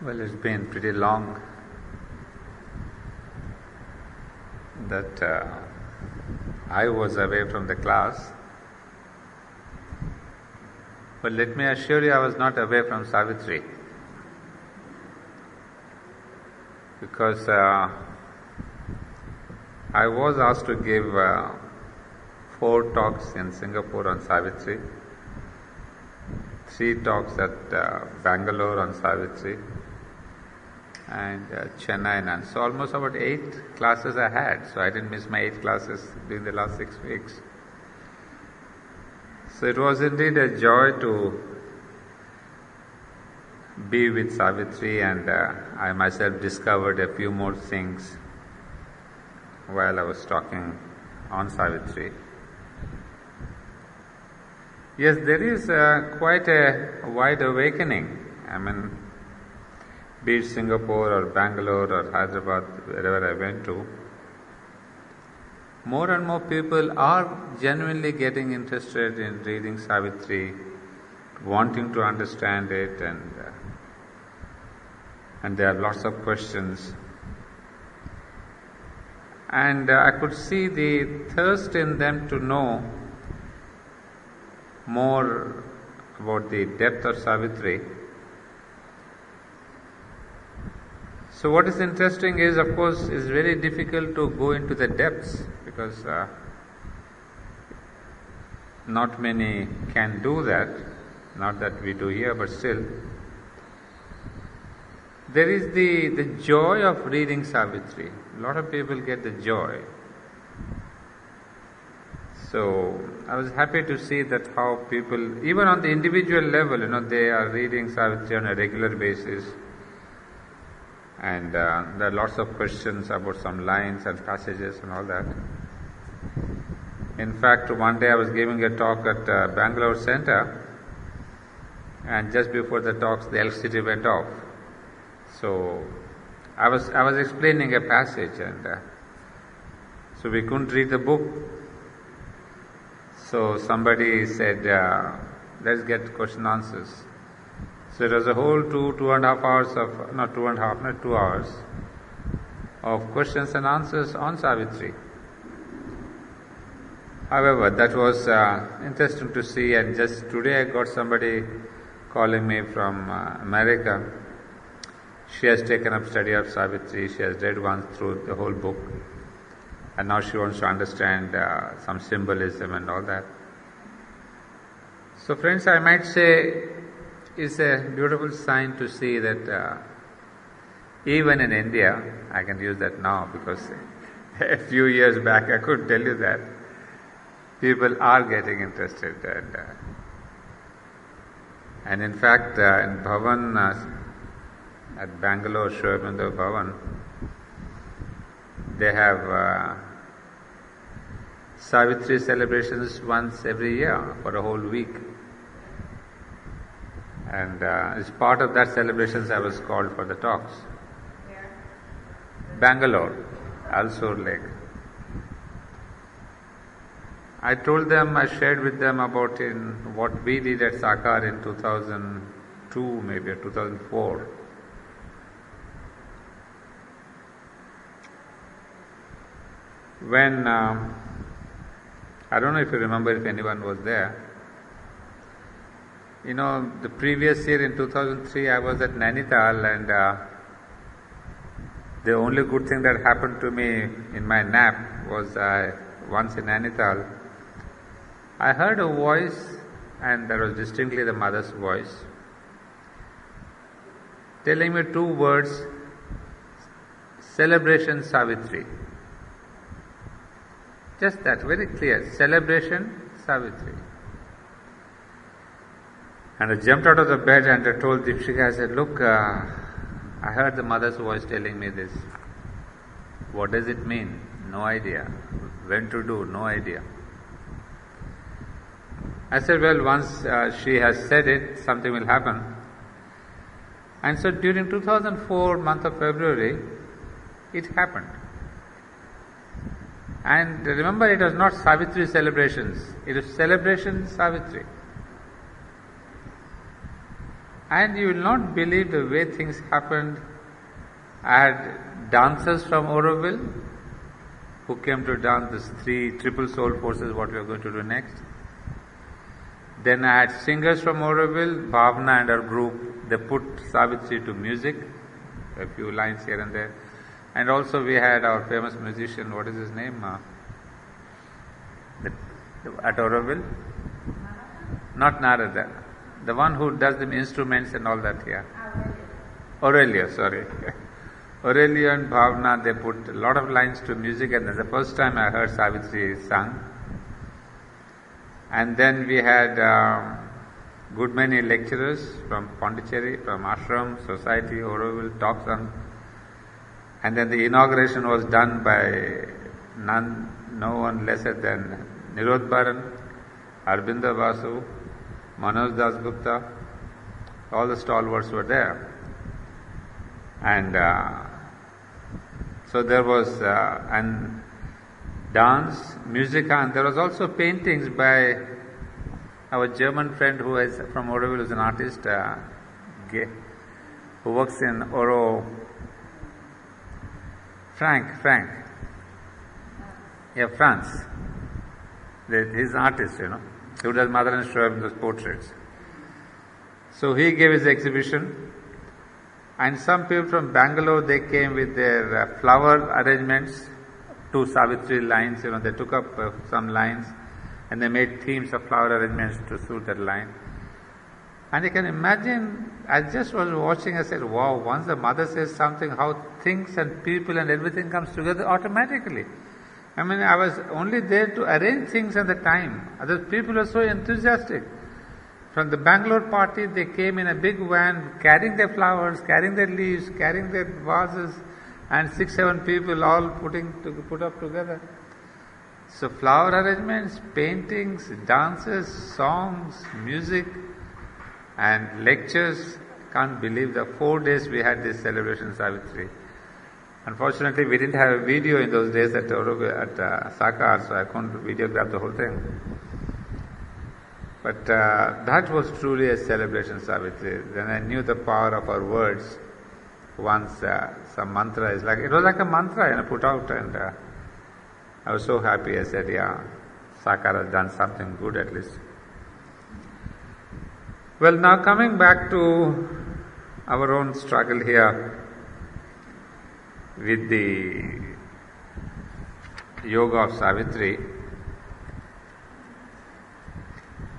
Well, it's been pretty long that I was away from the class. But let me assure you, I was not away from Savitri. Because I was asked to give 4 talks in Singapore on Savitri, 3 talks at Bangalore on Savitri, and Chennai and so almost about 8 classes I had. So I didn't miss my 8 classes during the last 6 weeks. So it was indeed a joy to be with Savitri, and I myself discovered a few more things while I was talking on Savitri. Yes, there is quite a wide awakening. I mean, be it Singapore or Bangalore or Hyderabad, wherever I went to, more and more people are genuinely getting interested in reading Savitri, wanting to understand it, and there are lots of questions. And I could see the thirst in them to know more about the depth of Savitri. So what is interesting is, of course, it's very difficult to go into the depths because not many can do that. Not that we do here, but still. There is the joy of reading Savitri. A lot of people get the joy. So I was happy to see that how people, even on the individual level, they are reading Savitri on a regular basis. And there are lots of questions about some lines and passages and all that. In fact, one day I was giving a talk at Bangalore Center, and just before the talks, the electricity went off. So I was explaining a passage, and so we couldn't read the book. So somebody said, "Let's get question answers." So it was a whole 2.5 hours of, not 2.5, not 2 hours of questions and answers on Savitri. However, that was interesting to see, and just today I got somebody calling me from America. She has taken up study of Savitri, she has read once through the whole book, and now she wants to understand some symbolism and all that. So friends, I might say it's a beautiful sign to see that even in India, I can use that now because a few years back I couldn't tell you that, people are getting interested. And in fact, in Bhavan, at Bangalore, Sri Aurobindo Bhavan, they have Savitri celebrations once every year for a whole week. And as part of that celebrations, I was called for the talks. Where? Bangalore, Alsore Lake. I told them, I shared with them about what we did at Sakar in 2002, maybe, or 2004. When, I don't know if you remember, if anyone was there. The previous year in 2003, I was at Nainital, and the only good thing that happened to me in my nap was once in Nainital, I heard a voice, and that was distinctly the mother's voice, telling me 2 words, celebration Savitri. Just that, very clear, celebration Savitri. And I jumped out of the bed and I told Deepshika, I said, "Look, I heard the mother's voice telling me this. What does it mean? No idea. When to do? No idea." I said, "Well, once she has said it, something will happen." And so during 2004, month of February, it happened. And remember, it was not Savitri celebrations, it was celebration Savitri. And you will not believe the way things happened. I had dancers from Auroville who came to dance these 3 triple soul forces, what we are going to do next. Then I had singers from Auroville, Bhavna and her group. They put Savitri to music, a few lines here and there. And also we had our famous musician, what is his name? At Auroville? Not Narada. The one who does the instruments and all that here. Aurelio, sorry. Aurelio and Bhavna, they put a lot of lines to music, and that's the first time I heard Savitri sung. And then we had good many lecturers from Pondicherry, from Ashram, Society, Auroville, talks on. And then the inauguration was done by no one lesser than Nirod Baran, Arbinda Vasu, Manoj Das Gupta. All the stalwarts were there. And so there was and dance, music, and there was also paintings by our German friend who is from Auroville, who is an artist, who works in Oro. Frank. Yeah, France. He's an artist, who does Mother and Shoaib, those portraits. So he gave his exhibition, and some people from Bangalore, they came with their flower arrangements, 2 Savitri lines, they took up some lines and they made themes of flower arrangements to suit that line. And you can imagine, I just was watching, I said, wow, once the mother says something, how things and people and everything comes together automatically. I mean, I was only there to arrange things at the time. Other people were so enthusiastic. From the Bangalore party, they came in a big van, carrying their flowers, carrying their leaves, carrying their vases, and 6-7 people all put up together. So flower arrangements, paintings, dances, songs, music, and lectures. Can't believe the 4 days we had this celebration Savitri. Unfortunately, we didn't have a video in those days at Sakar, so I couldn't videograph the whole thing. But that was truly a celebration Savitri. Then I knew the power of our words. Once some mantra is it was like a mantra, put out, and I was so happy. I said, yeah, Sakar has done something good at least. Well, now coming back to our own struggle here with the yoga of Savitri.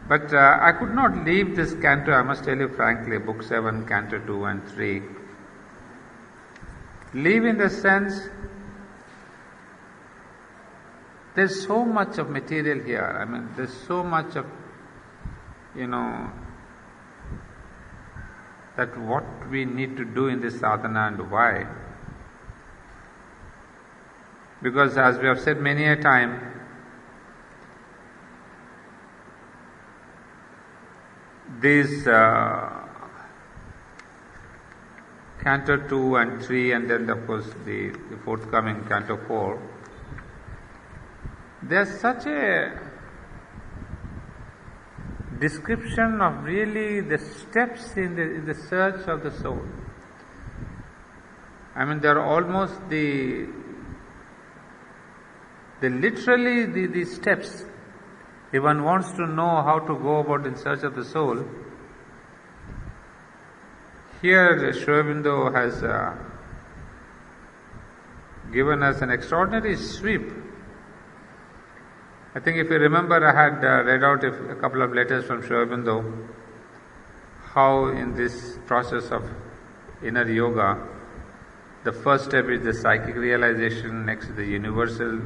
But I could not leave this canto, I must tell you frankly, Book 7, Canto 2 and 3. Leave in the sense, there's so much of material here. I mean, there's so much of, that what we need to do in this sadhana and why. Because as we have said many a time, these Canto 2 and 3 and then of course the forthcoming Canto 4, there's such a description of really the steps in the search of the soul. I mean, they are almost the steps. If one wants to know how to go about in search of the soul, here Sri Aurobindo has given us an extraordinary sweep. I think if you remember, I had read out a couple of letters from Sri Aurobindo, how in this process of inner yoga, the first step is the psychic realization, next is the universal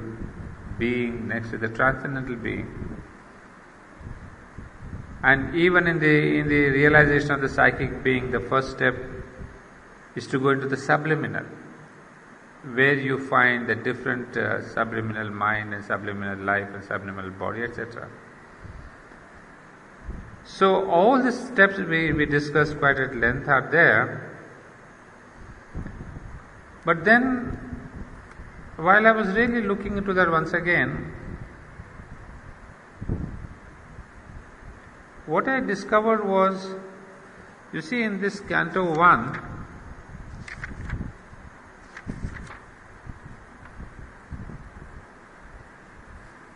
being, next is the transcendental being. And even in the realization of the psychic being, the first step is to go into the subliminal, where you find the different subliminal mind and subliminal life and subliminal body, etc. So all the steps we discussed quite at length are there. But then, while I was really looking into that once again, what I discovered was You see, in this Canto 1,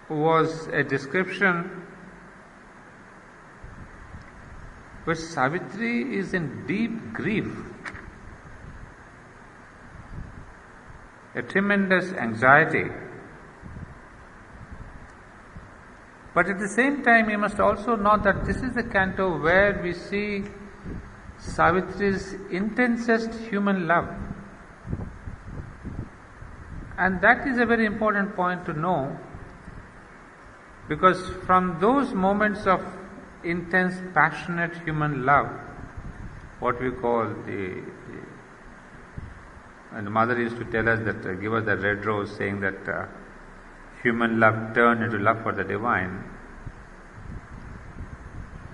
was a description where Savitri is in deep grief, a tremendous anxiety. But at the same time, you must also know that this is the canto where we see Savitri's intensest human love. And that is a very important point to know, because from those moments of intense, passionate human love, what we call and the mother used to tell us that, give us the red rose, saying that human love turned into love for the divine,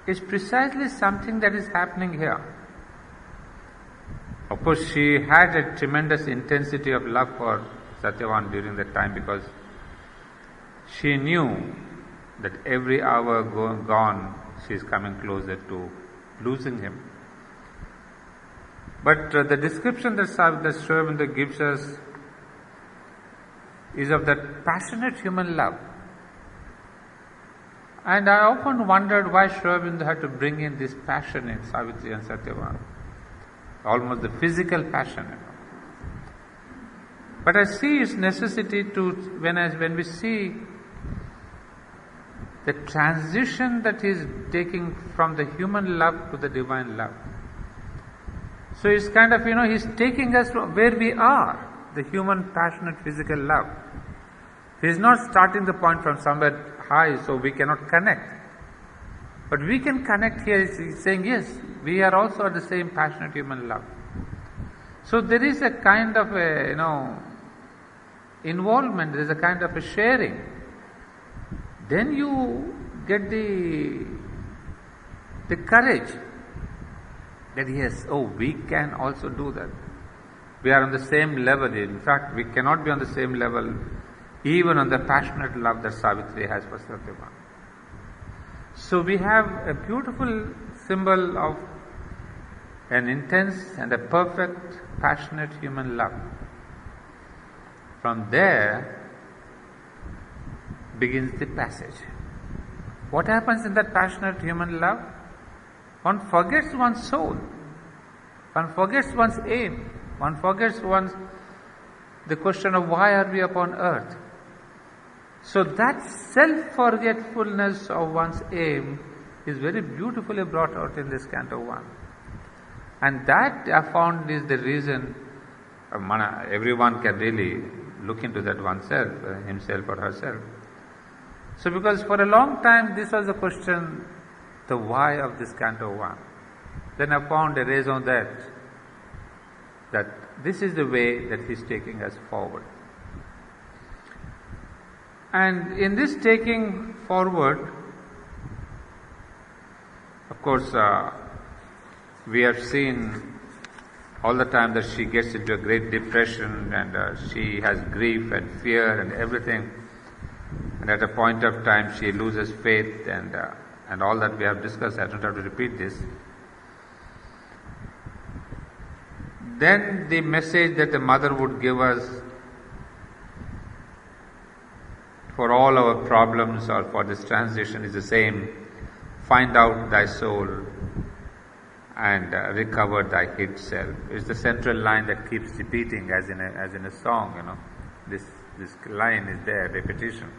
is precisely something that is happening here. Of course, she had a tremendous intensity of love for Satyavan during that time, because she knew that every hour gone, she is coming closer to losing him. But the description that Sri Aurobindo gives us is of that passionate human love. And I often wondered why Sri Aurobindo had to bring in this passion in Savitri and Satyavan, almost the physical passion. But I see its necessity to, when we see the transition that he is taking from the human love to the divine love. So it's kind of, he's taking us from where we are, the human, passionate, physical love. He's not starting the point from somewhere high, so we cannot connect. But we can connect here. He's saying, yes, we are also at the same passionate human love. So there is a kind of a, involvement, there is a kind of a sharing. Then you get the courage that yes, we can also do that. We are on the same level. In fact, we cannot be on the same level even on the passionate love that Savitri has for Satyavan. So we have a beautiful symbol of an intense and a perfect, passionate human love. From there begins the passage. What happens in that passionate human love? One forgets one's soul. One forgets one's aim. One forgets the question of why are we upon earth. So that self-forgetfulness of one's aim is very beautifully brought out in this Canto 1. And that I found is the reason everyone can really look into that oneself, himself or herself. So because for a long time this was the question, the why of this Canto 1. Then I found a raison d'etre, that this is the way that he's taking us forward. And in this taking forward, of course, we have seen all the time that she gets into a great depression, and she has grief and fear and everything. And at a point of time she loses faith and all that we have discussed. I don't have to repeat this. Then the message that the mother would give us for all our problems or for this transition is the same: find out thy soul and recover thy hid self. It's the central line that keeps repeating as in a song, This line is there, repetition.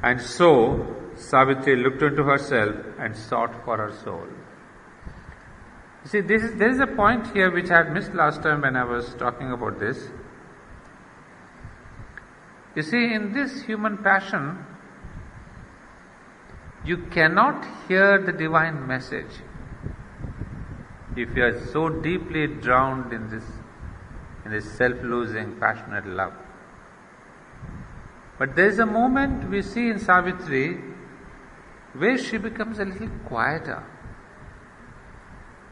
And so Savitri looked into herself and sought for her soul. You see, there is a point here which I had missed last time when I was talking about this. You see, in this human passion, you cannot hear the divine message if you are so deeply drowned in this self-losing, passionate love. But there is a moment we see in Savitri where she becomes a little quieter.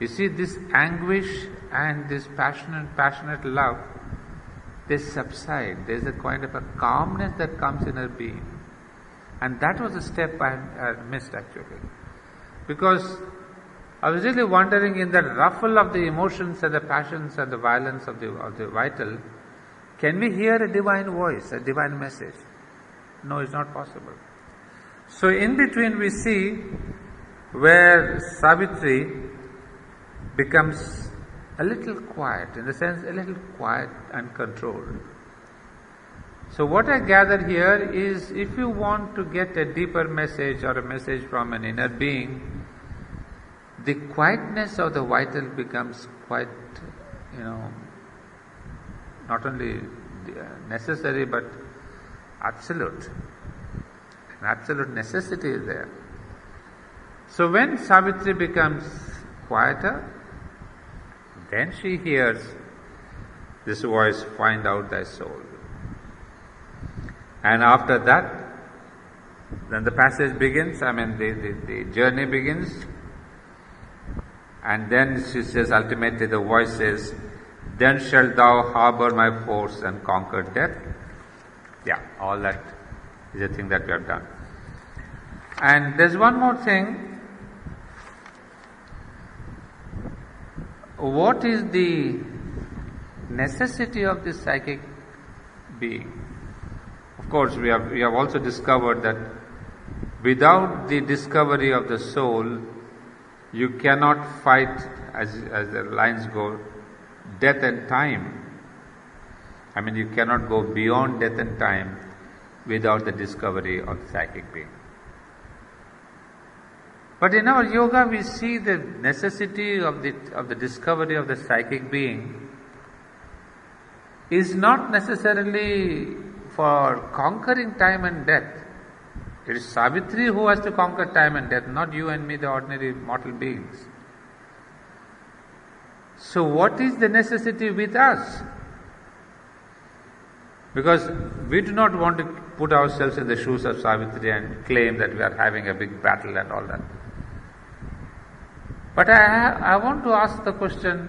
You see, this anguish and this passionate love, they subside. There is a kind of a calmness that comes in her being. And that was a step I had missed actually. Because I was really wondering, in that ruffle of the emotions and the passions and the violence of the vital, can we hear a divine voice, a divine message? No, it's not possible. So in between we see where Savitri becomes a little quiet, in the sense a little quiet and controlled. So what I gather here is, if you want to get a deeper message or a message from an inner being, the quietness of the vital becomes quite, not only necessary but absolute. An absolute necessity is there. So when Savitri becomes quieter, then she hears this voice, "Find out thy soul." And after that, then the passage begins, the journey begins. And then she says, ultimately the voice says, "Then shalt thou harbor my force and conquer death." Yeah, all that is a thing that we have done. And there's one more thing. What is the necessity of this psychic being? Of course, we have also discovered that without the discovery of the soul, you cannot fight, as the lines go, death and time. You cannot go beyond death and time without the discovery of the psychic being. But in our yoga, we see the necessity of the discovery of the psychic being is not necessarily for conquering time and death. It is Savitri who has to conquer time and death, not you and me, the ordinary mortal beings. So what is the necessity with us? Because we do not want to put ourselves in the shoes of Savitri and claim that we are having a big battle and all that. But I want to ask the question,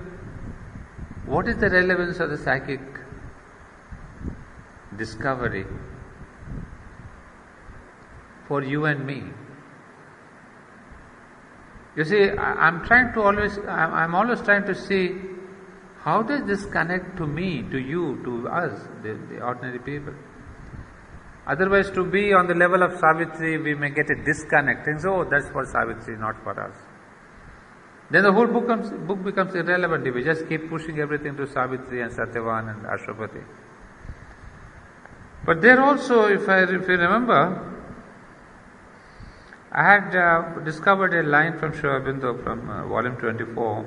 what is the relevance of the psychic discovery for you and me? You see, I'm always trying to see, how does this connect to me, to you, to us, the ordinary people? Otherwise, to be on the level of Savitri, we may get a disconnect and say, "Oh, that's for Savitri, not for us." Then the whole book becomes irrelevant if we just keep pushing everything to Savitri and Satyavan and Ashwapati. But there also, if you remember, I had discovered a line from Sri Aurobindo from volume 24.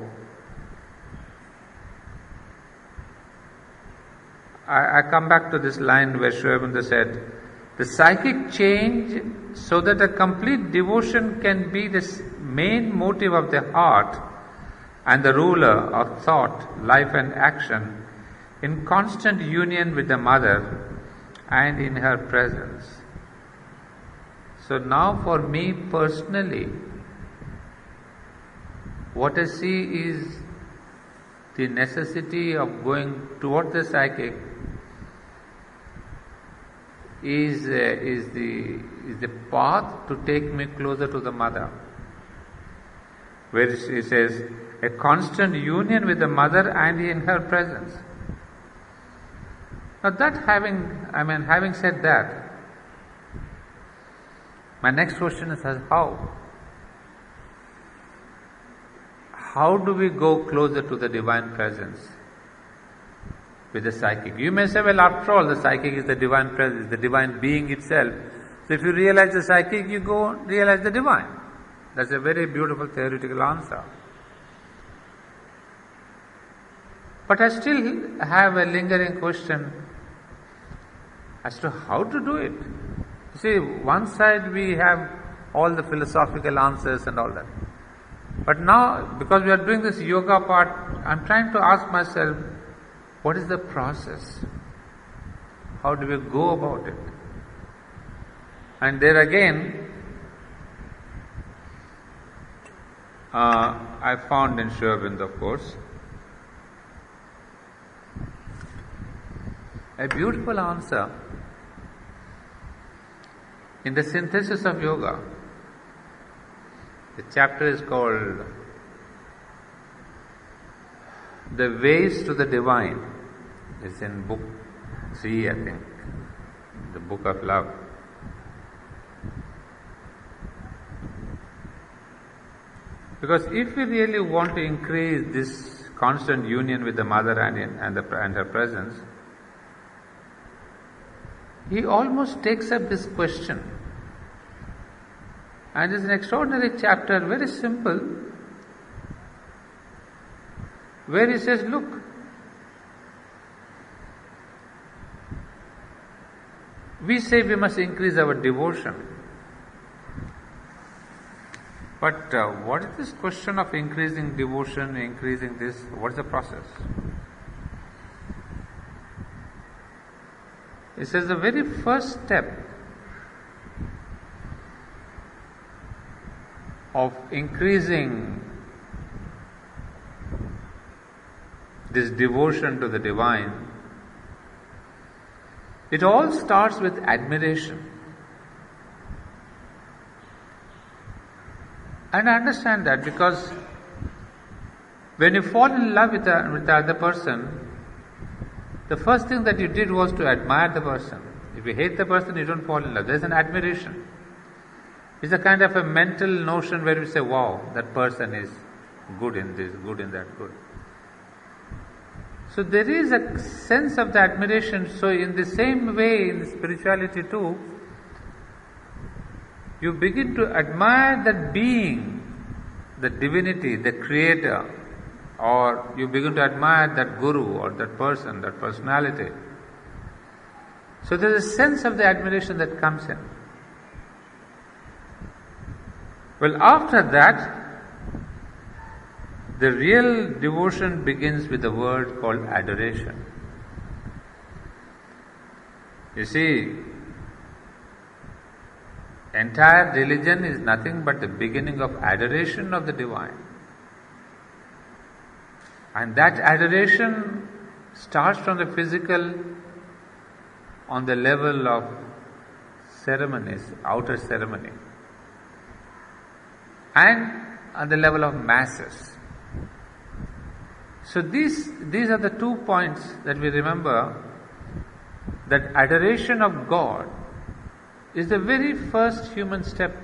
I come back to this line where Sri Aurobindo said, "The psychic change so that a complete devotion can be the main motive of the heart and the ruler of thought, life and action, in constant union with the mother and in her presence." So now for me personally, what I see is the necessity of going toward the psychic is the path to take me closer to the mother, where she says, a constant union with the mother and in her presence. Now having said that, my next question is how? How do we go closer to the divine presence with the psychic? You may say, well, after all, the psychic is the divine presence, the divine being itself. So if you realize the psychic, you go realize the divine. That's a very beautiful theoretical answer. But I still have a lingering question as to how to do it. You see, one side we have all the philosophical answers and all that. But now, because we are doing this yoga part, I'm trying to ask myself, what is the process? How do we go about it? And there again, I found in Sri Aurobindo, of course, a beautiful answer in the synthesis of yoga. The chapter is called The Ways to the Divine. It's in book 3, I think, the Book of Love. Because if we really want to increase this constant union with the Mother and her presence, he almost takes up this question. And it's an extraordinary chapter, very simple, where he says, look, we say we must increase our devotion. But what is this question of increasing devotion, increasing this? What is the process? It says the very first step of increasing this devotion to the divine, it all starts with admiration. And I understand that because when you fall in love with the other person, the first thing that you did was to admire the person. If you hate the person, you don't fall in love. There's an admiration. It's a kind of a mental notion where you say, wow, that person is good in this, good in that, good. So there is a sense of the admiration. So in the same way, in spirituality too, you begin to admire that being, the divinity, the creator, or you begin to admire that guru or that person, that personality. So there is a sense of the admiration that comes in. Well, after that, the real devotion begins with a word called adoration. You see, entire religion is nothing but the beginning of adoration of the divine. And that adoration starts from the physical on the level of ceremonies, outer ceremony, and on the level of masses. So these are the 2 points that we remember, that adoration of God is the very first human step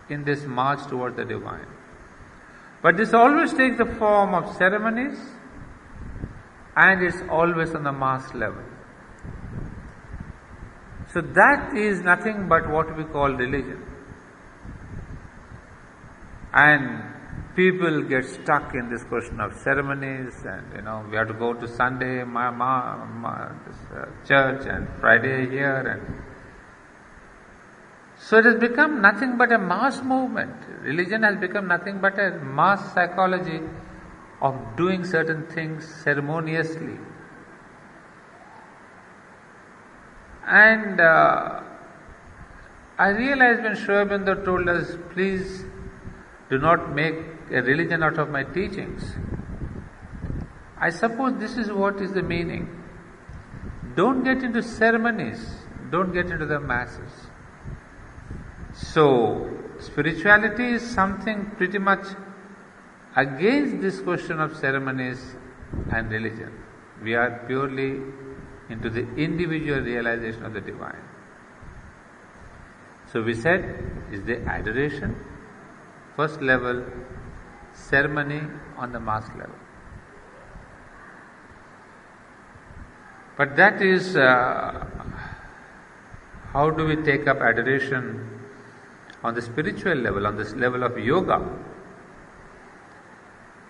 in this march toward the divine. But this always takes the form of ceremonies, and it's always on the mass level. So that is nothing but what we call religion. And people get stuck in this question of ceremonies, and we have to go to Sunday church and Friday here, and so it has become nothing but a mass movement. Religion has become nothing but a mass psychology of doing certain things ceremoniously. And I realized when Sri Aurobindo told us, please do not make a religion out of my teachings, I suppose this is what is the meaning. Don't get into ceremonies, don't get into the masses. So, spirituality is something pretty much against this question of ceremonies and religion. We are purely into the individual realization of the divine. So we said, is the adoration, first level, ceremony on the mass level. But that is, how do we take up adoration on the spiritual level, on this level of yoga?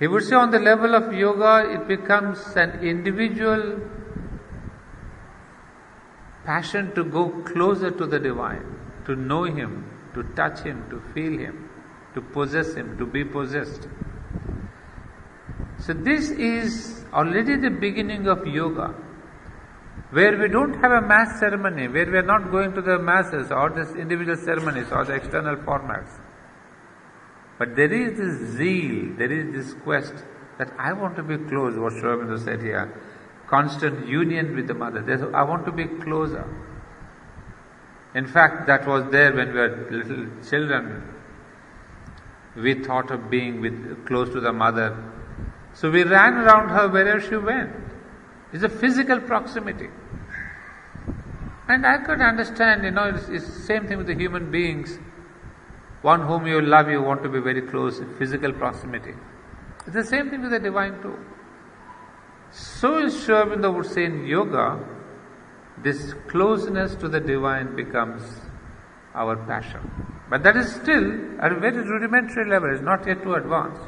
He would say on the level of yoga, it becomes an individual passion to go closer to the divine, to know Him, to touch Him, to feel Him, to possess Him, to be possessed. So this is already the beginning of yoga, where we don't have a mass ceremony, where we are not going to the masses or the individual ceremonies or the external formats. But there is this zeal, there is this quest that I want to be close, what Sri Aurobindo said here, constant union with the Mother. I want to be closer. In fact, that was there when we were little children. we thought of being close to the mother. So we ran around her wherever she went. It's a physical proximity. And I could understand, it's the same thing with the human beings. One whom you love, you want to be very close, physical proximity. It's the same thing with the divine too. So Sri Aurobindo would say in yoga, this closeness to the divine becomes our passion. But that is still at a very rudimentary level, it's not yet too advanced.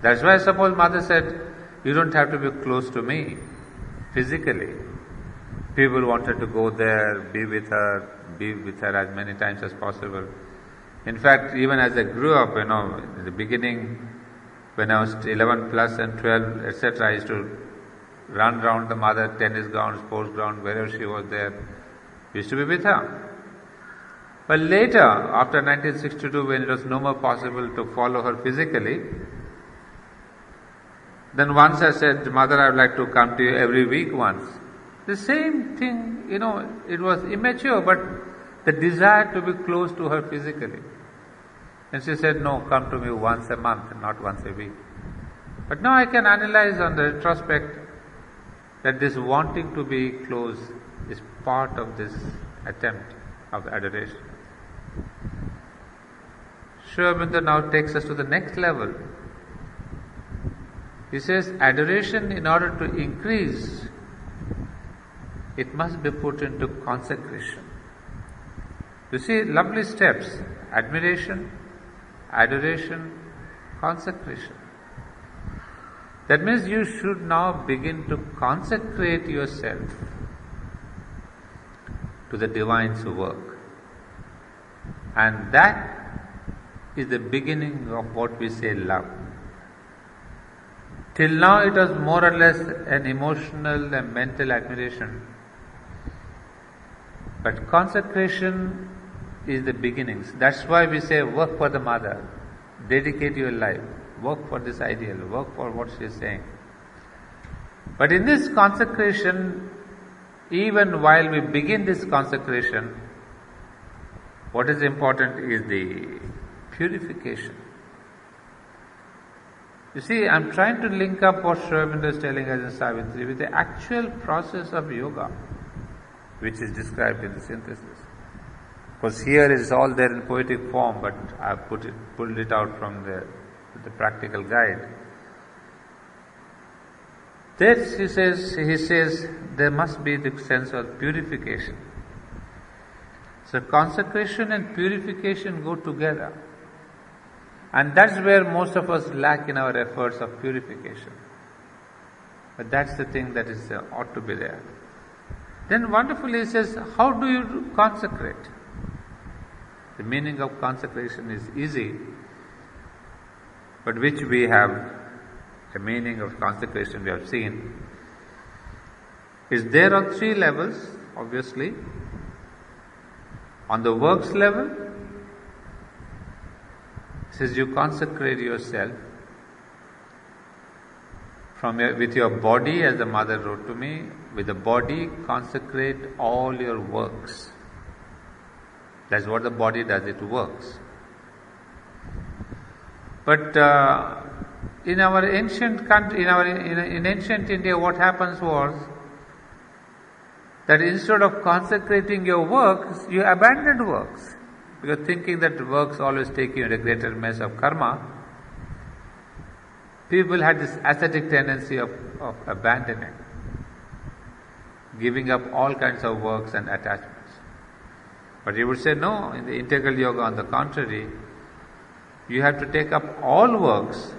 That's why suppose mother said, you don't have to be close to me physically. People wanted to go there, be with her as many times as possible. In fact, even as I grew up, in the beginning, when I was 11 plus and 12, etc., I used to run round the mother, tennis ground, sports ground, wherever she was there, used to be with her. But later, after 1962, when it was no more possible to follow her physically, then once I said, Mother, I would like to come to you every week once. The same thing, it was immature, but the desire to be close to her physically. And she said, no, come to me once a month, not once a week. But now I can analyze on the retrospect that this wanting to be close is part of this attempt of adoration. Sri Aurobindo now takes us to the next level. He says, adoration, in order to increase, it must be put into consecration. You see, lovely steps: admiration, adoration, consecration. That means you should now begin to consecrate yourself to the divine's work. And that is the beginning of what we say love. Till now it was more or less an emotional and mental admiration. But consecration is the beginnings. That's why we say work for the mother, dedicate your life, work for this ideal, work for what she is saying. But in this consecration, even while we begin this consecration, what is important is the purification. You see, I'm trying to link up what Sri Aurobindo is telling us in Savitri with the actual process of yoga, which is described in the synthesis. Because here it is all there in poetic form, but I've pulled it out from the practical guide. There he says there must be the sense of purification. So consecration and purification go together. And that's where most of us lack in our efforts of purification. But that's the thing that is ought to be there. Then wonderfully he says, how do you consecrate? The meaning of consecration is easy, but which we have, the meaning of consecration we have seen, is there on 3 levels, obviously. On the works level, it says you consecrate yourself with your body, as the mother wrote to me, with the body consecrate all your works. That's what the body does, it works. But in our ancient country, in ancient India, what happens was that instead of consecrating your works, you abandoned works. Because thinking that works always take you into a greater mess of karma, people had this ascetic tendency of abandoning, giving up all kinds of works and attachments. But you would say, no, in the integral yoga, on the contrary, you have to take up all works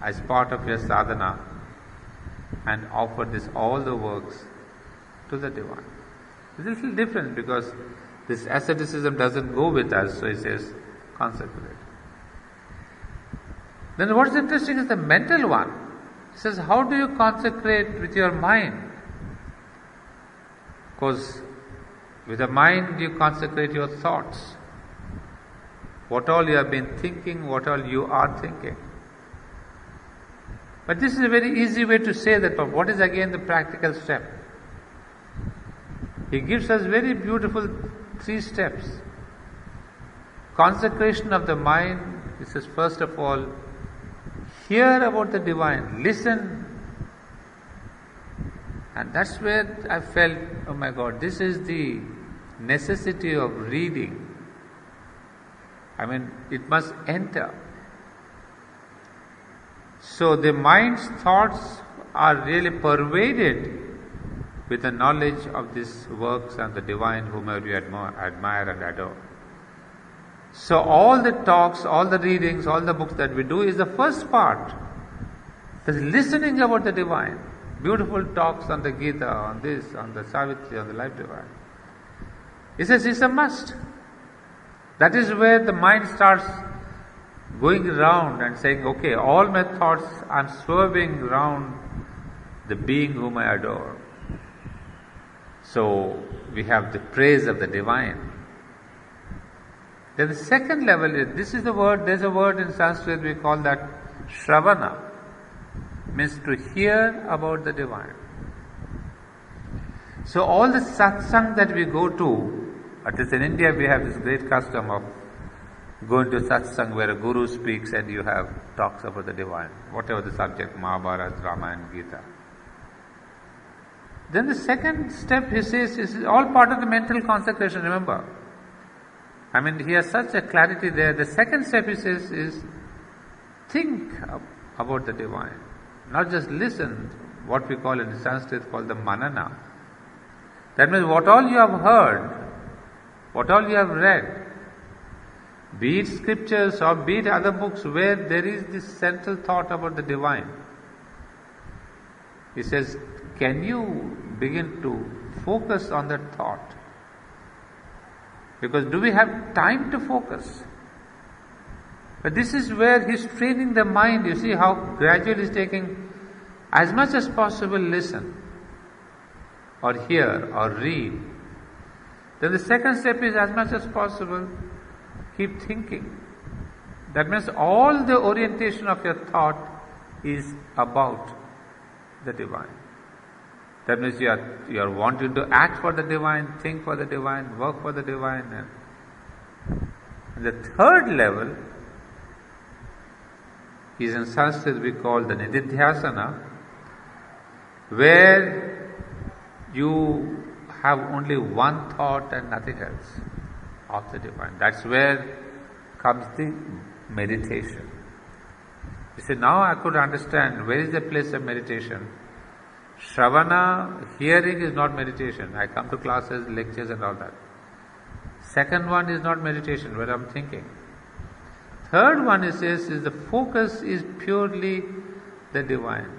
as part of your sadhana and offer all the works to the divine. It's a little different because this asceticism doesn't go with us, so it says consecrate. Then what's interesting is the mental one. It says, how do you consecrate with your mind? Because with the mind you consecrate your thoughts. What all you have been thinking, what all you are thinking. But this is a very easy way to say that, but what is again the practical step? He gives us very beautiful 3 steps. consecration of the mind, this is first of all, hear about the divine, listen. And that's where I felt, oh my God, this is the necessity of reading. I mean, it must enter. So the mind's thoughts are really pervaded with the knowledge of these works and the divine whomever you admire and adore. So all the talks, all the readings, all the books that we do is the first part. There's listening about the divine. Beautiful talks on the Gita, on this, on the Savitri, on the life divine. He says it's a must. That is where the mind starts going around and saying, okay, all my thoughts, I'm swerving around the being whom I adore. So we have the praise of the divine. Then the second level is, this is the word, there's a word in Sanskrit we call that Shravana, means to hear about the divine. So all the satsang that we go to, at least in India we have this great custom of going to satsang where a guru speaks and you have talks about the divine, whatever the subject, Mahabharata, Ramayana, Gita. Then the second step, he says, is all part of the mental consecration, remember. I mean, he has such a clarity there. The second step, he says, is think about the divine. Not just listen, what we call in Sanskrit called the manana. That means what all you have heard, what all you have read, be it scriptures or be it other books where there is this central thought about the divine. He says, can you begin to focus on that thought? Because do we have time to focus? But this is where he's training the mind. You see how gradually he's taking as much as possible listen or hear or read. Then the second step is as much as possible keep thinking. That means all the orientation of your thought is about the divine. That means you are wanting to act for the divine, think for the divine, work for the divine. And the third level is in Sanskrit we call the Nididhyasana, where you have only one thought and nothing else of the divine. That's where comes the meditation. You see, now I could understand where is the place of meditation. Shravana, hearing is not meditation. I come to classes, lectures and all that. Second one is not meditation, where I'm thinking. Third one is the focus is purely the divine.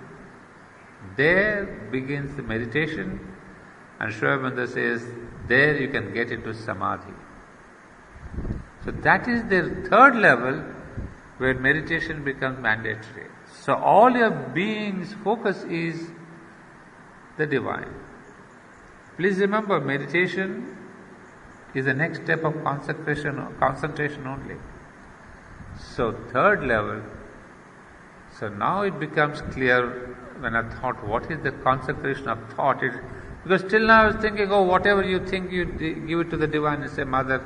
There begins the meditation, and Sri Aurobindo says, there you can get into samadhi. So that is the third level where meditation becomes mandatory. So all your being's focus is the divine. Please remember, meditation is the next step of concentration only. So third level, so now it becomes clear when I thought, what is the consecration of thought? Because till now I was thinking, whatever you think, you give it to the divine and say, Mother,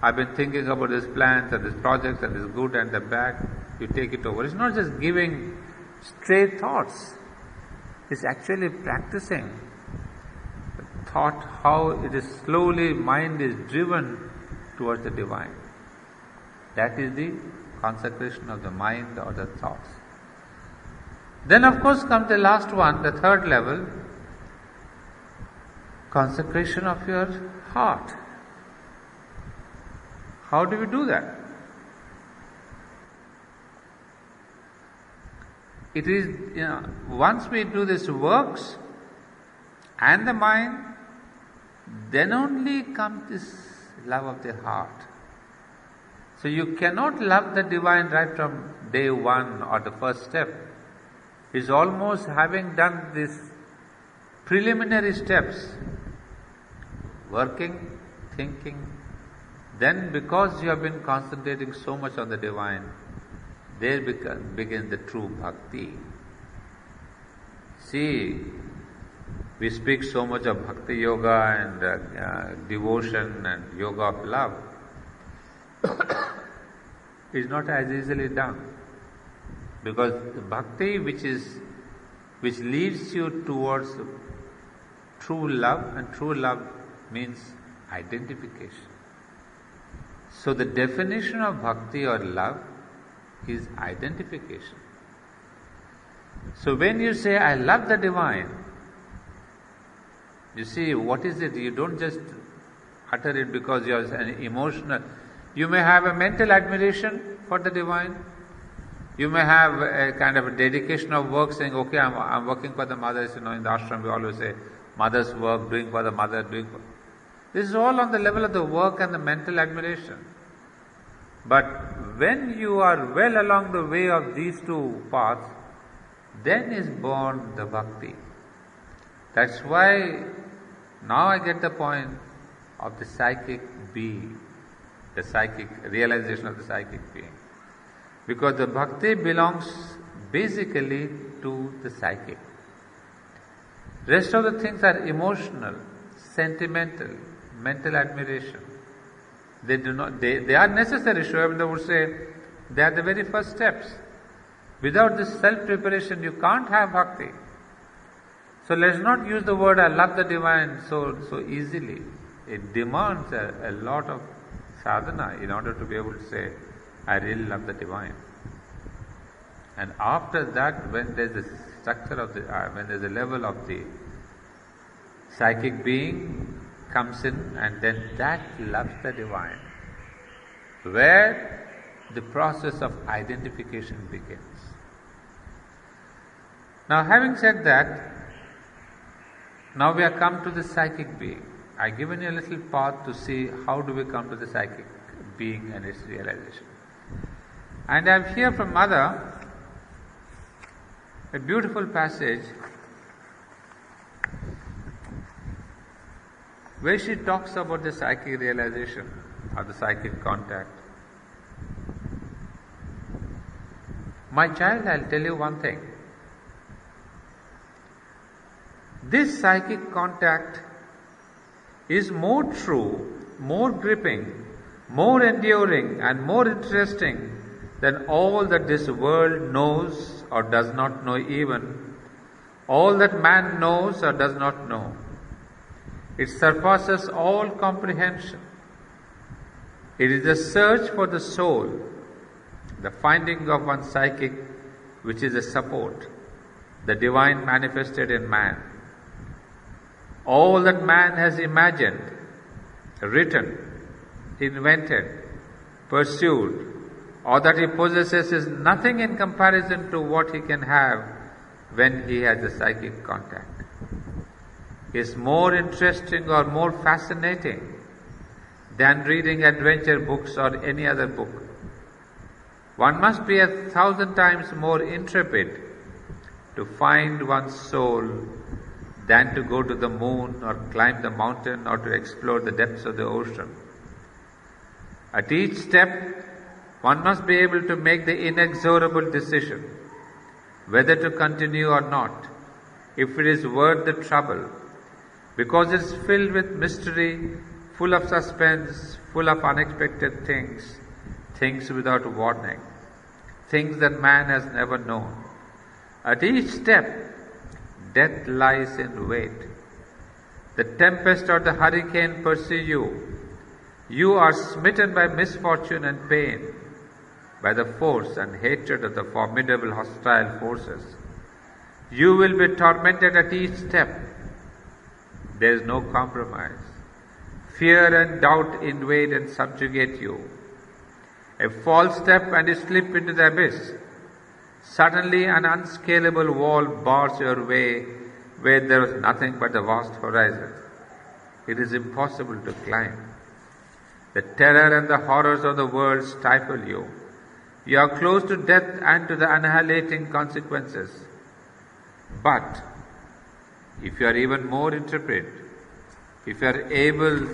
I've been thinking about these plans and these projects and this good and the bad, you take it over. It's not just giving stray thoughts. It's actually practicing the thought, how it is slowly, mind is driven towards the divine. That is the consecration of the mind or the thoughts. Then of course comes the last one, the third level, consecration of your heart. How do we do that? It is, once we do this works and the mind, then only comes this love of the heart. So you cannot love the divine right from day one or the first step. It's almost having done these preliminary steps, working, thinking. Then because you have been concentrating so much on the divine, there begins the true bhakti. See, we speak so much of bhakti yoga and devotion and yoga of love. is not as easily done. Because the bhakti which leads you towards true love, and true love means identification. So the definition of bhakti or love is identification. So when you say, I love the divine, you see, what is it? You don't just utter it because you are an emotional. You may have a mental admiration for the divine. You may have a kind of a dedication of work, saying, okay, I'm working for the mothers. In the ashram we always say, mother's work, doing for the mother, doing for... This is all on the level of the work and the mental admiration. But when you are well along the way of these two paths, then is born the bhakti. That's why now I get the point of the psychic being, the psychic realization of the psychic being. Because the bhakti belongs basically to the psychic. Rest of the things are emotional, sentimental, mental admiration. They are necessary. Sri Aurobindo would say they are the very first steps. Without this self-preparation, you can't have bhakti. So let's not use the word I love the divine so easily. It demands a lot of sadhana in order to be able to say, I really love the divine. And after that, when there's the structure of the, when there's a level of the psychic being comes in, and then that loves the divine, where the process of identification begins. Now, having said that, now we have come to the psychic being. I've given you a little path to see how do we come to the psychic being and its realization. And I have here from Mother a beautiful passage where she talks about the psychic realization or the psychic contact. My child, I'll tell you one thing. This psychic contact is more true, more gripping, more enduring, and more interesting than all that this world knows or does not know, even all that man knows or does not know. It surpasses all comprehension. It is the search for the soul, the finding of one's psychic, which is a support, the divine manifested in man. All that man has imagined, written, invented, pursued, or that he possesses is nothing in comparison to what he can have when he has a psychic contact. Is more interesting or more fascinating than reading adventure books or any other book. One must be 1,000 times more intrepid to find one's soul than to go to the moon or climb the mountain or to explore the depths of the ocean. At each step, one must be able to make the inexorable decision whether to continue or not, if it is worth the trouble, because it is filled with mystery, full of suspense, full of unexpected things, things without warning, things that man has never known. At each step, death lies in wait. The tempest or the hurricane pursue you. You are smitten by misfortune and pain, by the force and hatred of the formidable hostile forces. You will be tormented at each step. There is no compromise. Fear and doubt invade and subjugate you. A false step and you slip into the abyss. Suddenly an unscalable wall bars your way where there is nothing but the vast horizon. It is impossible to climb. The terror and the horrors of the world stifle you. You are close to death and to the annihilating consequences. But if you are even more intrepid, if you are able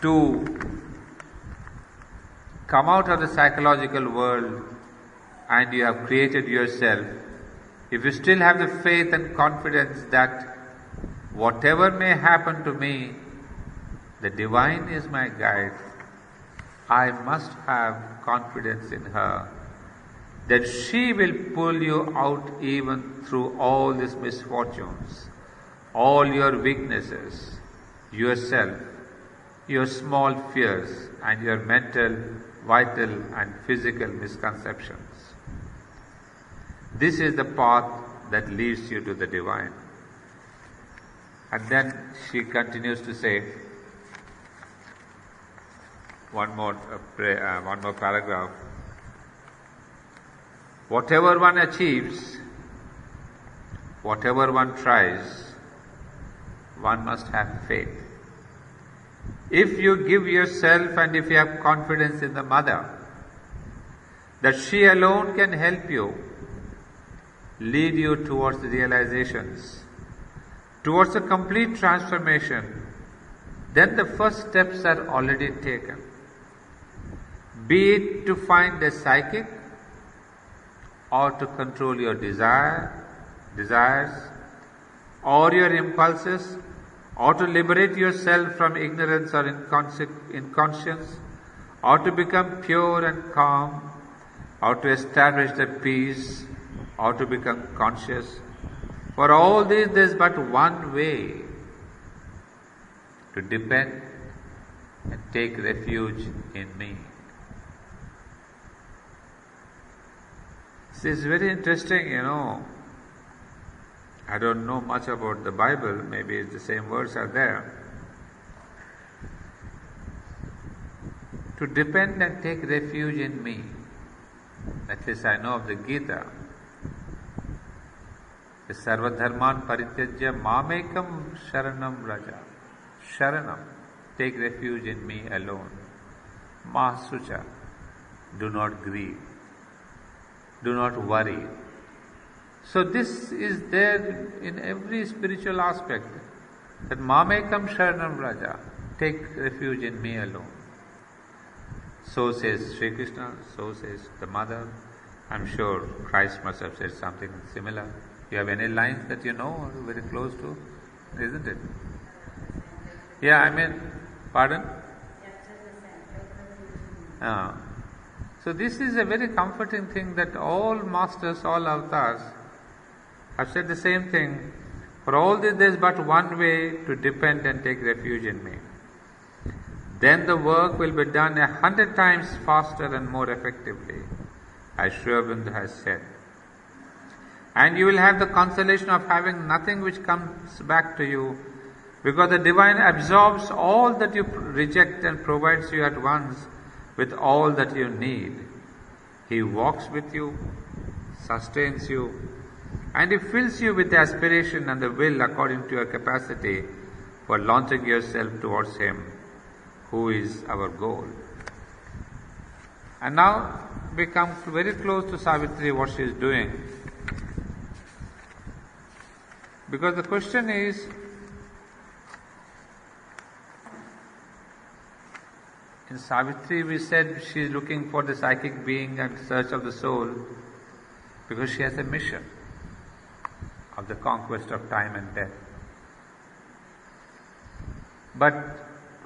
to come out of the psychological world and you have created yourself, if you still have the faith and confidence that whatever may happen to me, the divine is my guide, I must have confidence in her that she will pull you out even through all these misfortunes, all your weaknesses, yourself, your small fears, and your mental, vital, and physical misconceptions. This is the path that leads you to the divine. And then she continues to say, one more paragraph. Whatever one achieves, whatever one tries, one must have faith. If you give yourself and if you have confidence in the Mother, that she alone can help you, lead you towards the realizations, towards a complete transformation, then the first steps are already taken. Be it to find a psychic, or to control your desires, or your impulses, or to liberate yourself from ignorance or inconscience, or to become pure and calm, or to establish the peace, or to become conscious. For all this, there is but one way: to depend and take refuge in me. This is very interesting, I don't know much about the Bible, maybe the same words are there. To depend and take refuge in me. At least I know of the Gita. The Sarvadharman Parityajya Mamekam Sharanam Raja. Sharanam, take refuge in me alone. Mahasucha, do not grieve. Do not worry. So this is there in every spiritual aspect. That Mamekam Sharanam Raja, take refuge in me alone. So says Sri Krishna, so says the Mother. I'm sure Christ must have said something similar. You have any lines that you know or very close to? Isn't it? Yeah, pardon? So this is a very comforting thing that all masters, all avatars have said the same thing. For all this, there is but one way: to depend and take refuge in me. Then the work will be done 100 times faster and more effectively, as Sri Aurobindo has said. And you will have the consolation of having nothing which comes back to you, because the divine absorbs all that you reject and provides you at once with all that you need. He walks with you, sustains you, and He fills you with the aspiration and the will according to your capacity for launching yourself towards Him, who is our goal. And now we come very close to Savitri, what she is doing. Because the question is, in Savitri we said she is looking for the psychic being and search of the soul because she has a mission of the conquest of time and death. But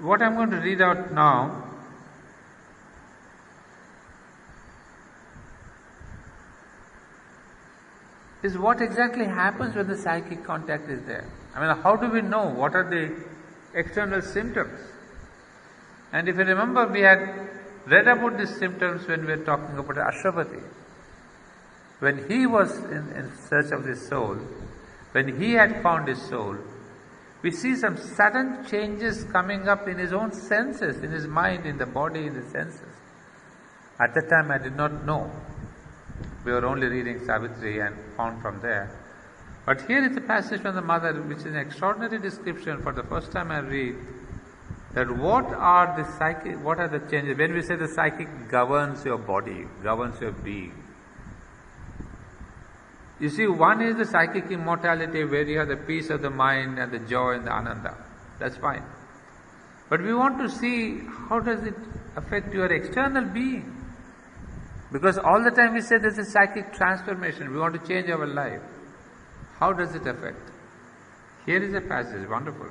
what I'm going to read out now is what exactly happens when the psychic contact is there. How do we know what are the external symptoms? And if you remember, we had read about these symptoms when we were talking about Ashwapati. When he was in search of his soul, when he had found his soul, we see some sudden changes coming up in his own senses, in his mind, in the body, in the senses. At that time I did not know. We were only reading Savitri and found from there. But here is a passage from the Mother which is an extraordinary description. For the first time I read that what are the changes. When we say the psychic governs your body, governs your being. You see, one is the psychic immortality where you have the peace of the mind and the joy and the ananda. That's fine. But we want to see how does it affect your external being. Because all the time we say there's a psychic transformation, we want to change our life. How does it affect? Here is a passage, wonderful.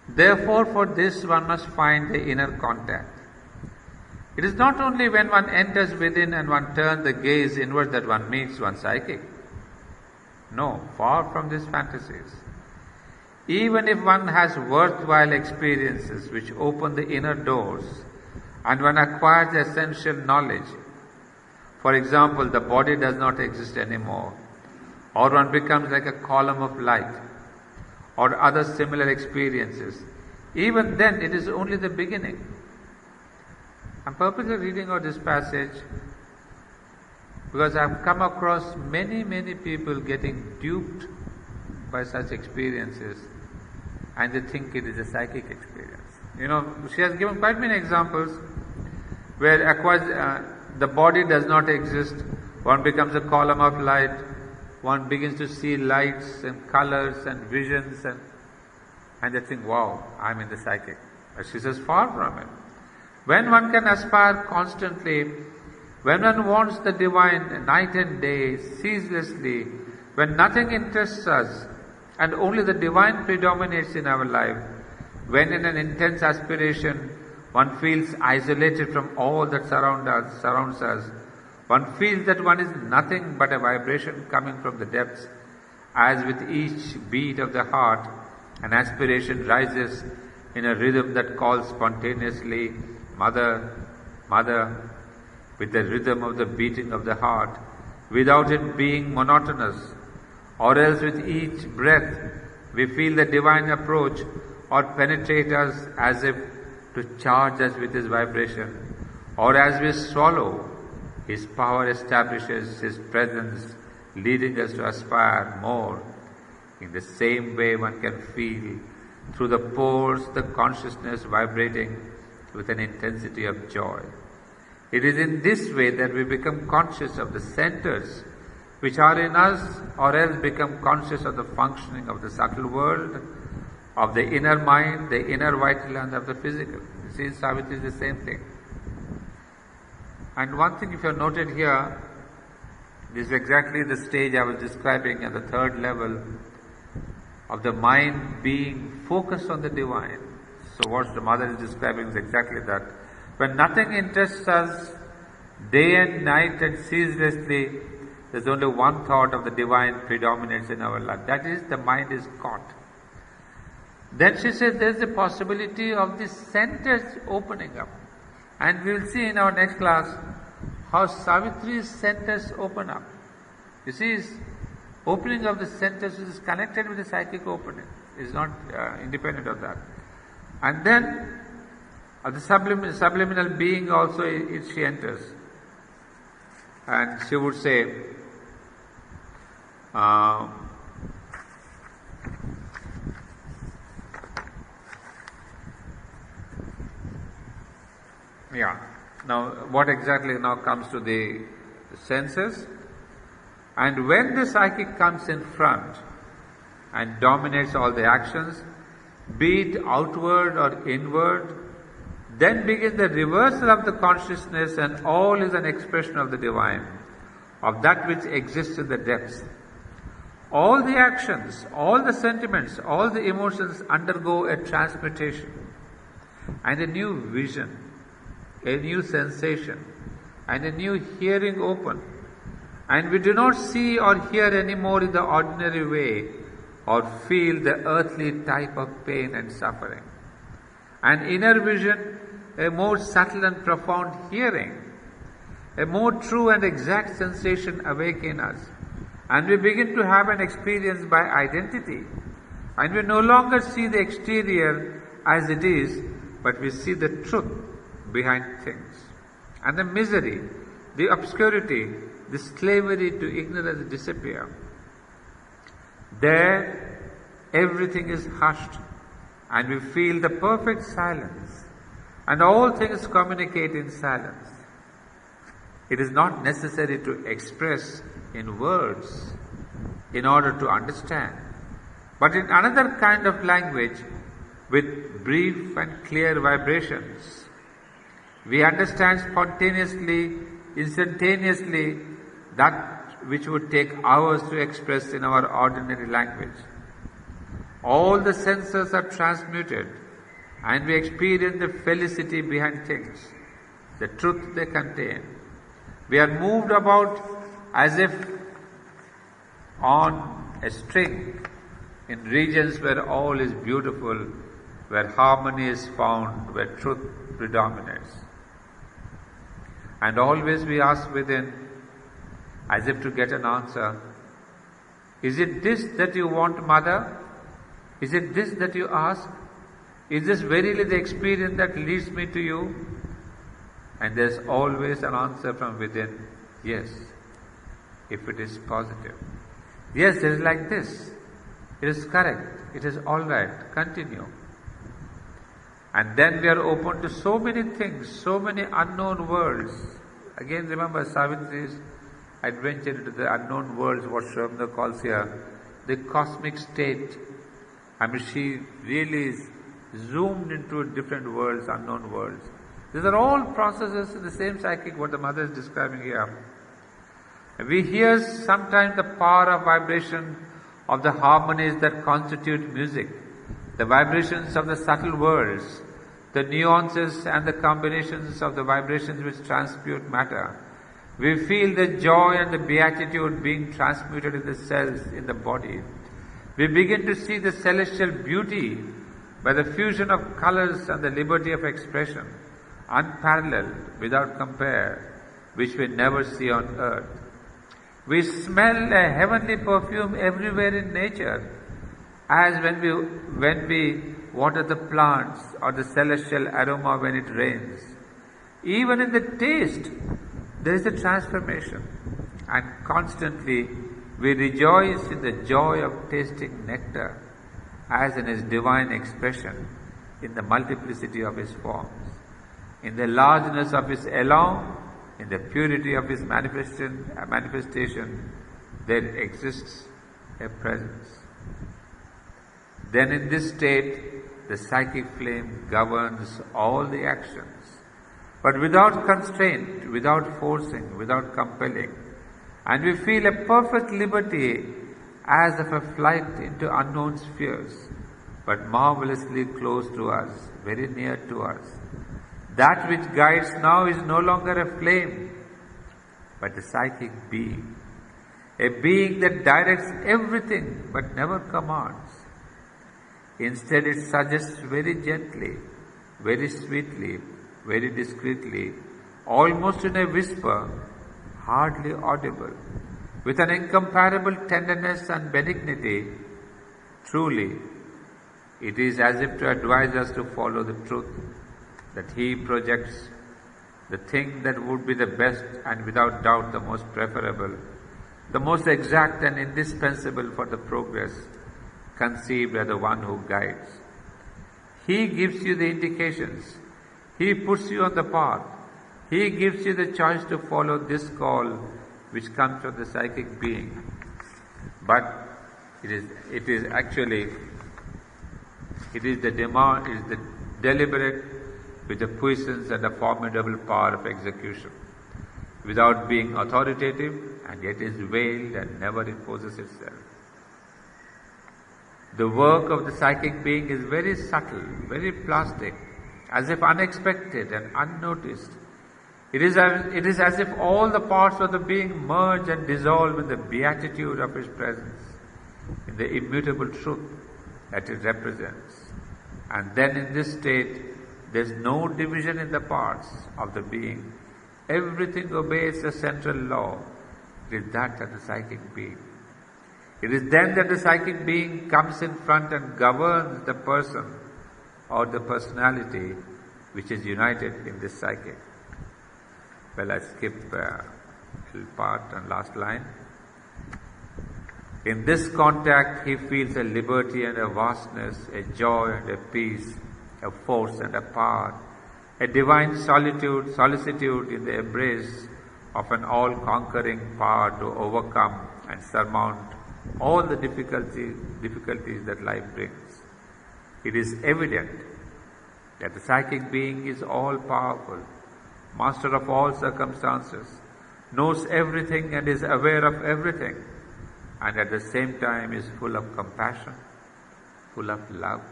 Therefore, for this one must find the inner contact. It is not only when one enters within and one turns the gaze inward that one meets one's psychic. No, far from these fantasies. Even if one has worthwhile experiences which open the inner doors and one acquires the essential knowledge, for example, the body does not exist anymore, or one becomes like a column of light, or other similar experiences, even then it is only the beginning. I'm purposely reading out this passage because I've come across many people getting duped by such experiences and they think it is a psychic experience. She has given quite many examples where the body does not exist, one becomes a column of light, one begins to see lights and colors and visions and they think, wow, I'm in the psychic. But she says, far from it. When one can aspire constantly, when one wants the divine night and day, ceaselessly, when nothing interests us and only the divine predominates in our life, when in an intense aspiration one feels isolated from all that surrounds us, one feels that one is nothing but a vibration coming from the depths, as with each beat of the heart, an aspiration rises in a rhythm that calls spontaneously, Mother, Mother, with the rhythm of the beating of the heart, without it being monotonous, or else with each breath we feel the divine approach or penetrate us as if to charge us with His vibration, or as we swallow, His power establishes His presence, leading us to aspire more. In the same way one can feel through the pores the consciousness vibrating with an intensity of joy. It is in this way that we become conscious of the centers which are in us, or else become conscious of the functioning of the subtle world, of the inner mind, the inner vital and of the physical. You see, Savitri is the same thing. And one thing if you have noted here, this is exactly the stage I was describing at the third level of the mind being focused on the divine. So what the mother is describing is exactly that. When nothing interests us, day and night and ceaselessly, there's only one thought of the divine predominates in our life. That is, the mind is caught. Then she says there's a possibility of the centers opening up. And we will see in our next class how Savitri's centers open up. You see, opening of the centers is connected with the psychic opening. It's not independent of that. And then the subliminal being also, she enters. And she would say, now what exactly now comes to the senses? And when the psychic comes in front and dominates all the actions, be it outward or inward, then begins the reversal of the consciousness, and all is an expression of the divine, of that which exists in the depths. All the actions, all the sentiments, all the emotions undergo a transmutation and a new vision, a new sensation, and a new hearing open. And we do not see or hear anymore in the ordinary way, or feel the earthly type of pain and suffering. An inner vision, a more subtle and profound hearing, a more true and exact sensation awake in us. And we begin to have an experience by identity. And we no longer see the exterior as it is, but we see the truth behind things. And the misery, the obscurity, the slavery to ignorance disappear. There, everything is hushed, and we feel the perfect silence, and all things communicate in silence. It is not necessary to express in words in order to understand, but in another kind of language with brief and clear vibrations. We understand spontaneously, instantaneously, that which would take hours to express in our ordinary language. All the senses are transmuted, and we experience the felicity behind things, the truth they contain. We are moved about as if on a string in regions where all is beautiful, where harmony is found, where truth predominates. And always we ask within, as if to get an answer, is it this that you want, Mother? Is it this that you ask? Is this verily the experience that leads me to you? And there's always an answer from within, yes, if it is positive. Yes, it is like this. It is correct. It is all right. Continue. And then we are open to so many things, so many unknown worlds. Again, remember Savitri's adventure into the unknown worlds, what Sri Aurobindo calls here, the cosmic state. I mean, she really is zoomed into different worlds, unknown worlds. These are all processes in the same psychic, what the mother is describing here. We hear sometimes the power of vibration of the harmonies that constitute music, the vibrations of the subtle worlds, the nuances and the combinations of the vibrations which transmute matter. We feel the joy and the beatitude being transmuted in the cells in the body. We begin to see the celestial beauty by the fusion of colors and the liberty of expression, unparalleled, without compare, which we never see on earth. We smell a heavenly perfume everywhere in nature, as when we water the plants, or the celestial aroma when it rains. Even in the taste, there is a transformation, and constantly we rejoice in the joy of tasting nectar, as in His divine expression, in the multiplicity of His forms, in the largeness of His elan, in the purity of His manifestation, there exists a presence. Then in this state, the psychic flame governs all the actions, but without constraint, without forcing, without compelling, and we feel a perfect liberty as of a flight into unknown spheres, but marvelously close to us, very near to us. That which guides now is no longer a flame, but a psychic being, a being that directs everything but never commands. Instead, it suggests very gently, very sweetly, very discreetly, almost in a whisper, hardly audible, with an incomparable tenderness and benignity. Truly, it is as if to advise us to follow the truth, that He projects the thing that would be the best and without doubt the most preferable, the most exact and indispensable for the progress conceived by the one who guides. He gives you the indications. He puts you on the path. He gives you the choice to follow this call which comes from the psychic being. But it is the deliberate with the puissance and the formidable power of execution, without being authoritative, and yet is veiled and never imposes itself. The work of the psychic being is very subtle, very plastic, as if unexpected and unnoticed. It is as if all the parts of the being merge and dissolve in the beatitude of His presence, in the immutable truth that it represents. And then in this state, there is no division in the parts of the being. Everything obeys a central law. It is that of the psychic being. It is then that the psychic being comes in front and governs the person or the personality which is united in this psychic. Well, I skip a little part and last line. In this contact, he feels a liberty and a vastness, a joy and a peace, a force and a power, a divine solicitude in the embrace of an all-conquering power to overcome and surmount all the difficulties that life brings. It is evident that the psychic being is all-powerful, master of all circumstances, knows everything and is aware of everything, and at the same time is full of compassion, full of love,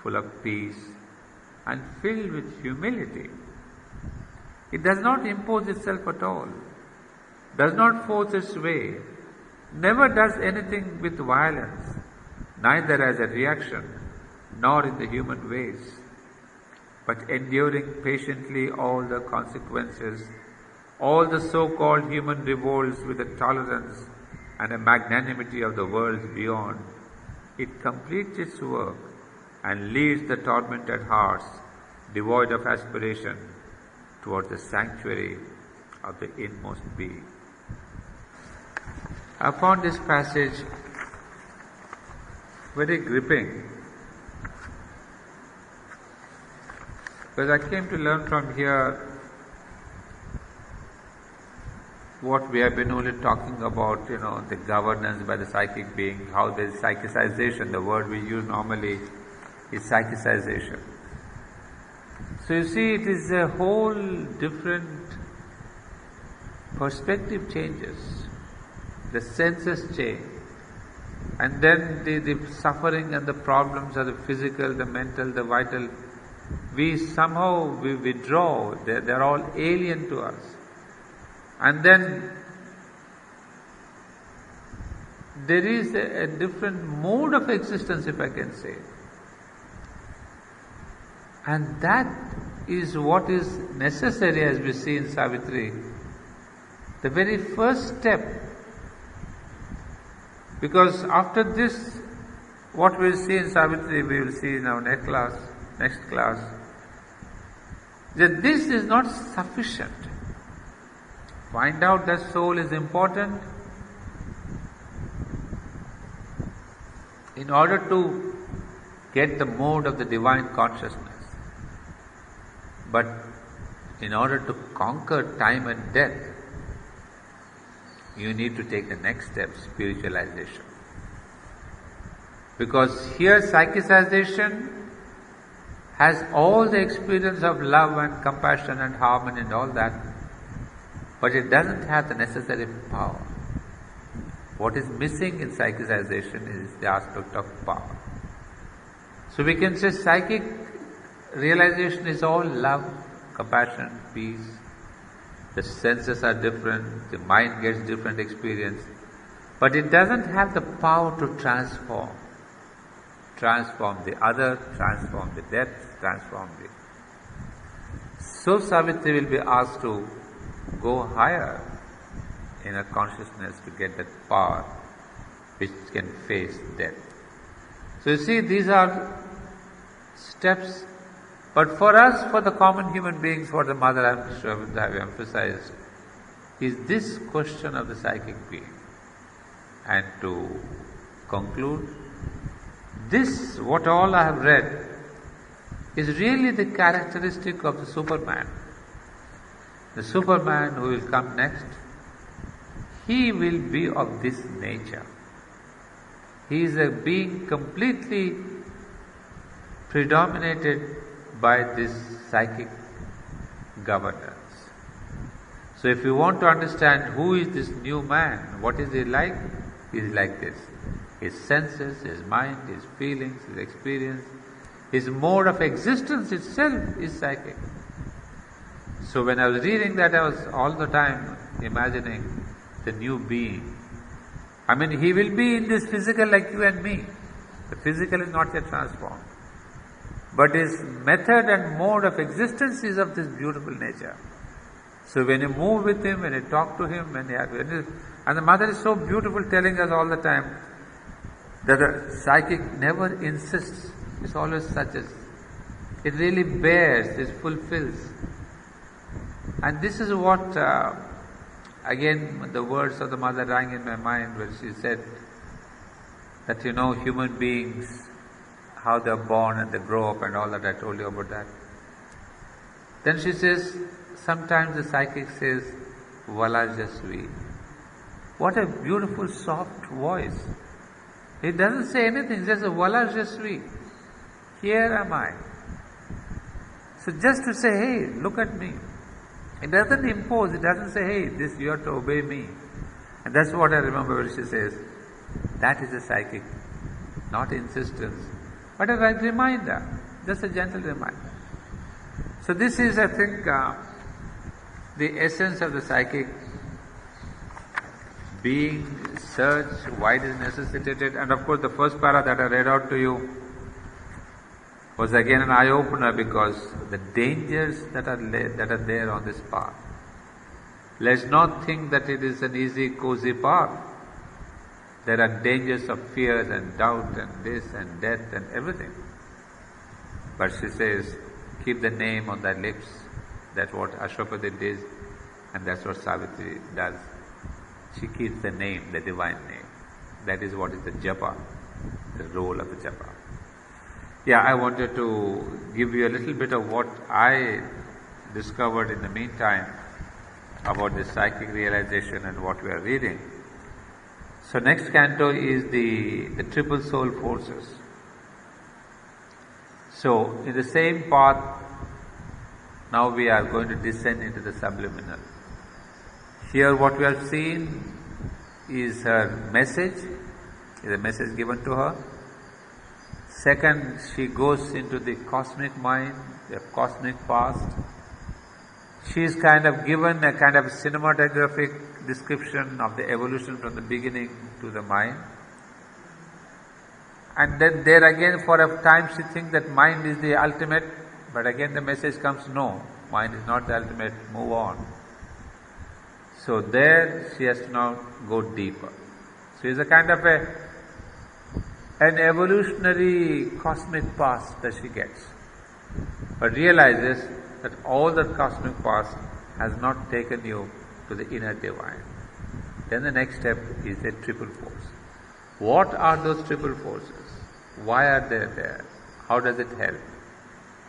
full of peace, and filled with humility. It does not impose itself at all, does not force its way, never does anything with violence, neither as a reaction, nor in the human ways, but enduring patiently all the consequences, all the so-called human revolts with a tolerance and a magnanimity of the worlds beyond. It completes its work and leads the tormented hearts, devoid of aspiration, towards the sanctuary of the inmost being. I found this passage very gripping, because I came to learn from here what we have been only talking about, the governance by the psychic being, how there is psychicization. The word we use normally is psychicization. So you see, it is a whole different perspective changes. The senses change. And then the suffering and the problems of the physical, the mental, the vital, we withdraw. They're all alien to us. And then there is a different mode of existence, if I can say. And that is what is necessary, as we see in Savitri. The very first step. Because after this, what we'll see in Savitri, we will see in our next class, that this is not sufficient. Find out that soul is important in order to get the mode of the divine consciousness. But in order to conquer time and death, you need to take the next step, spiritualization. Because here psychicization has all the experience of love and compassion and harmony and all that, but it doesn't have the necessary power. What is missing in psychicization is the aspect of power. So we can say psychic realization is all love, compassion, peace. The senses are different, the mind gets different experience, but it doesn't have the power to transform. Transform the other, transform the death, transform the... So Savitri will be asked to go higher in her consciousness to get that power which can face death. So you see, these are steps, but for us, for the common human beings, what the Mother have emphasized is this question of the psychic being. And to conclude, this, what all I have read, is really the characteristic of the Superman. The Superman who will come next, he will be of this nature. He is a being completely predominated by this psychic governance. So if you want to understand who is this new man, what is he like? He is like this. His senses, his mind, his feelings, his experience, his mode of existence itself is psychic. So when I was reading that, I was all the time imagining the new being. I mean, he will be in this physical like you and me. The physical is not yet transformed. But his method and mode of existence is of this beautiful nature. So when you move with him, when you talk to him, and the Mother is so beautiful, telling us all the time that the psychic never insists, it's always such as, it really bears, it fulfills. And this is what, again, the words of the Mother rang in my mind when she said that, human beings, how they are born and they grow up and all that, I told you about that. Then she says, sometimes the psychic says, Vala je suis. What a beautiful soft voice. It doesn't say anything, just Vala je suis. Here am I. So just to say, hey, look at me. It doesn't impose, it doesn't say, hey, this you have to obey me. And that's what I remember when she says, that is a psychic not insistence, but a reminder, just a gentle reminder. So this is, I think, the essence of the psychic being, search, why it is necessitated. And of course the first para that I read out to you was again an eye-opener, because the dangers that are there on this path. Let's not think that it is an easy, cozy path. There are dangers of fears and doubt and this and death and everything. But she says, keep the name on thy lips. That's what Ashwapati did, and that's what Savitri does. She keeps the name, the divine name. That is what is the japa, the role of the japa. Yeah, I wanted to give you a little bit of what I discovered in the meantime about the psychic realization and what we are reading. So next canto is the triple soul forces. So in the same path, now we are going to descend into the subliminal. Here what we have seen is her message, is a message given to her. Second, she goes into the cosmic mind, the cosmic past. She is kind of given a kind of cinematographic description of the evolution from the beginning to the mind. And then there again for a time she thinks that mind is the ultimate, but again the message comes, no, mind is not the ultimate, move on. So there she has to now go deeper. So it's a kind of an evolutionary cosmic past that she gets, but realizes that all that cosmic past has not taken you to the inner divine. Then the next step is the triple force. What are those triple forces? Why are they there? How does it help?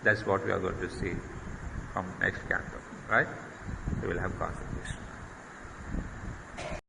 That's what we are going to see from next canto, right? We will have concentration.